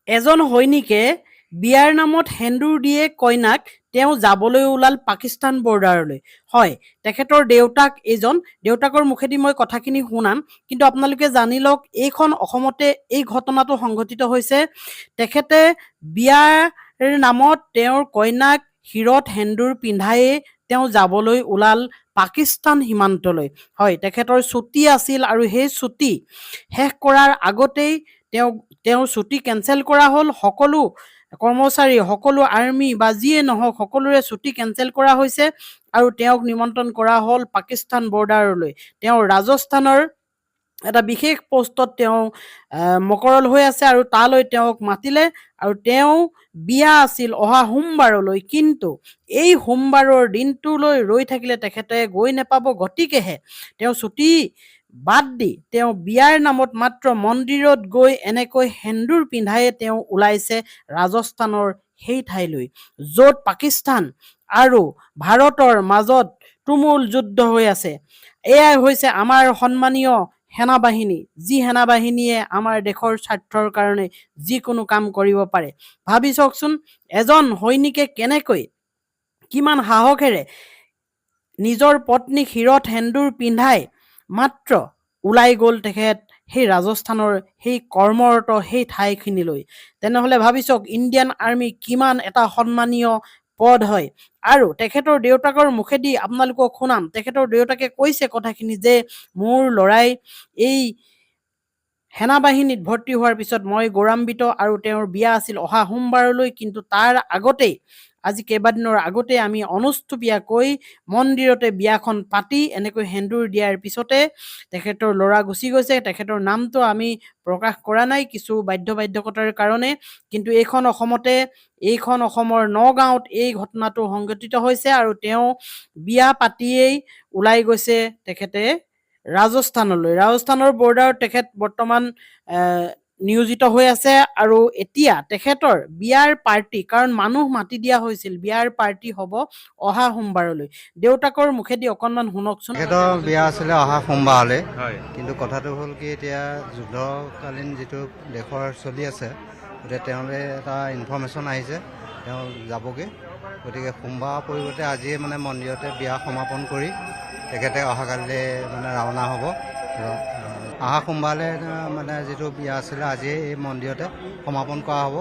এজন সৈনিকে বিয়াৰ নামত সেন্দুৰ দিয়ে কইনাক তেওঁ যাবলৈ ওলাল পাকিস্তান বৰ্ডাৰলৈ। হয়, তেখেতৰ দেউতাক এইজন, দেউতাকৰ মুখেদি মই কথাখিনি শুনাম, কিন্তু আপোনালোকে জানি লওক এইখন অসমতে এই ঘটনাটো সংঘটিত হৈছে। তেখেতে বিয়াৰ নামত তেওঁৰ কইনাক শিৰত সেন্দুৰ পিন্ধায়েই তেওঁ যাবলৈ ওলাল পাকিস্তান সীমান্তলৈ। হয়, তেখেতৰ ছুটী আছিল আৰু সেই ছুটী শেষ কৰাৰ আগতেই তেওঁৰ ছুটী কেঞ্চেল কৰা হ'ল। সকলো কৰ্মচাৰী, সকলো আৰ্মি বা যিয়ে নহওক সকলোৰে ছুটী কেঞ্চেল কৰা হৈছে আৰু তেওঁক নিমন্ত্ৰণ কৰা হ'ল পাকিস্তান বৰ্ডাৰলৈ। তেওঁ ৰাজস্থানৰ এটা বিশেষ পোষ্টত তেওঁ মকৰল হৈ আছে আৰু তালৈ তেওঁক মাতিলে আৰু তেওঁ বিয়া আছিল অহা সোমবাৰলৈ, কিন্তু এই সোমবাৰৰ দিনটোলৈ ৰৈ থাকিলে তেখেতে গৈ নেপাব, গতিকেহে তেওঁ ছুটী বাদ দি তেওঁ বিয়াৰ নামত মাত্ৰ মন্দিৰত গৈ এনেকৈ সেন্দুৰ পিন্ধায়ে তেওঁ ওলাইছে ৰাজস্থানৰ সেই ঠাইলৈ, য'ত পাকিস্তান আৰু ভাৰতৰ মাজত তুমুল যুদ্ধ হৈ আছে। এয়াই হৈছে আমাৰ সন্মানীয় সেনাবাহিনী, যি সেনাবাহিনীয়ে আমাৰ দেশৰ স্বাৰ্থৰ কাৰণে যিকোনো কাম কৰিব পাৰে। ভাবি চাওকচোন, এজন সৈনিকে কেনেকৈ, কিমান সাহসেৰে নিজৰ পত্নীক শিৰত সেন্দুৰ পিন্ধাই মাত্ৰ ওলাই গ'ল তেখেত সেই ৰাজস্থানৰ সেই কৰ্মৰত সেই ঠাইখিনিলৈ। তেনেহ'লে ভাবি চাওক ইণ্ডিয়ান আৰ্মি কিমান এটা সন্মানীয় পদ হয়। আৰু তেখেতৰ দেউতাকৰ মুখেদি আপোনালোকক শুনাম, তেখেতৰ দেউতাকে কৈছে কথাখিনি যে মোৰ ল'ৰাই এই সেনাবাহিনীত ভৰ্তি হোৱাৰ পিছত মই গৌৰৱান্বিত আৰু তেওঁৰ বিয়া আছিল অহা সোমবাৰলৈ, কিন্তু তাৰ আগতেই আজি কেইবাদিনৰ আগতে আমি অনুষ্টুপীয়াকৈ মন্দিৰতে বিয়াখন পাতি এনেকৈ সেন্দুৰ দিয়াৰ পিছতে তেখেতৰ ল'ৰা গুচি গৈছে। তেখেতৰ নামটো আমি প্ৰকাশ কৰা নাই কিছু বাধ্যবাধকতাৰ কাৰণে, কিন্তু এইখন অসমৰ নগাঁৱত এই ঘটনাটো সংঘটিত হৈছে আৰু তেওঁ বিয়া পাতিয়েই ওলাই গৈছে তেখেতে ৰাজস্থানলৈ। ৰাজস্থানৰ বৰ্ডাৰত তেখেত বৰ্তমান নিয়োজিত হৈ আছে আৰু এতিয়া তেখেতৰ বিয়াৰ পাৰ্টি, কাৰণ মানুহ মাতি দিয়া হৈছিল, বিয়াৰ পাৰ্টি হ'ব অহা সোমবাৰলৈ। দেউতাকৰ মুখেদি অকণমান শুনকচোন। তেখেতৰ বিয়া আছিলে অহা সোমবাৰলৈ, কিন্তু কথাটো হ'ল কি এতিয়া যুদ্ধকালীন যিটো দেশৰ চলি আছে, গতিকে তেওঁলৈ এটা ইনফৰ্মেশ্যন আহিছে তেওঁ যাবগৈ, গতিকে সোমবাৰৰ পৰিৱৰ্তে আজিয়ে মানে মন্দিৰতে বিয়া সমাপন কৰি তেখেতে অহাকালিলৈ মানে ৰাওনা হ'ব। অহা সোমবাৰলৈ মানে যিটো বিয়া আছিলে আজিয়ে এই মন্দিৰতে সমাপন কৰা হ'ব।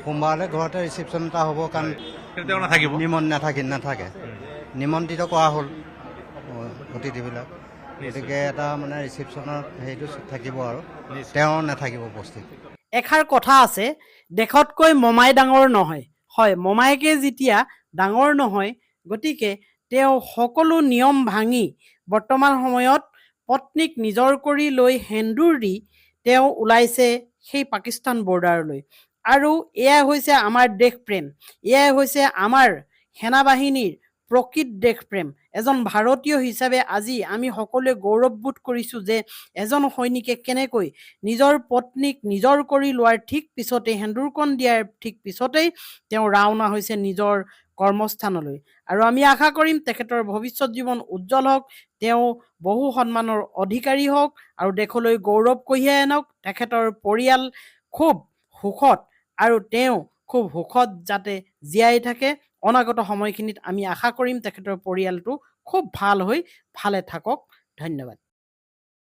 সোমবাৰলৈ ঘৰতে ৰিচিপশ্যন এটা হ'ব, কাৰণ নাথাকে নিমন্ত্ৰিত কৰা হ'ল অতিথিবিলাক, গতিকে এটা মানে ৰিচিপশ্যনৰ হেৰিটো থাকিব আৰু তেওঁ নাথাকিব উপস্থিত। এষাৰ কথা আছে, দেশতকৈ মমাই ডাঙৰ নহয়। হয়, মমায়েকে যেতিয়া ডাঙৰ নহয়, গতিকে তেওঁ সকলো নিয়ম ভাঙি বৰ্তমান সময়ত পত্নীক নিজৰ কৰি লৈ সেন্দুৰ দি তেওঁ ওলাইছে সেই পাকিস্তান বৰ্ডাৰলৈ। আৰু এয়াই হৈছে আমাৰ দেশপ্ৰেম, এয়াই হৈছে আমাৰ সেনাবাহিনীৰ প্ৰকৃত দেশপ্ৰেম। এজন ভাৰতীয় হিচাপে আজি আমি সকলোৱে গৌৰৱবোধ কৰিছোঁ যে এজন সৈনিকে কেনেকৈ নিজৰ পত্নীক নিজৰ কৰি লোৱাৰ ঠিক পিছতেই, সেন্দুৰকণ দিয়াৰ ঠিক পিছতেই তেওঁ ৰাওনা হৈছে নিজৰ কৰ্মস্থানলৈ। আৰু আমি আশা কৰিম তেখেতৰ ভৱিষ্যত জীৱন উজ্জ্বল হওক, তেওঁ বহু সন্মানৰ অধিকাৰী হওক আৰু দেশলৈ গৌৰৱ কঢ়িয়াই আনক। তেখেতৰ পৰিয়াল খুব সুখত আৰু তেওঁ খুব সুখত যাতে জীয়াই থাকে। অনাগত সময়খিনিত আমি আশা কৰিম তেখেতৰ পৰিয়ালটো খুব ভাল হৈ ভালে থাকক। ধন্যবাদ।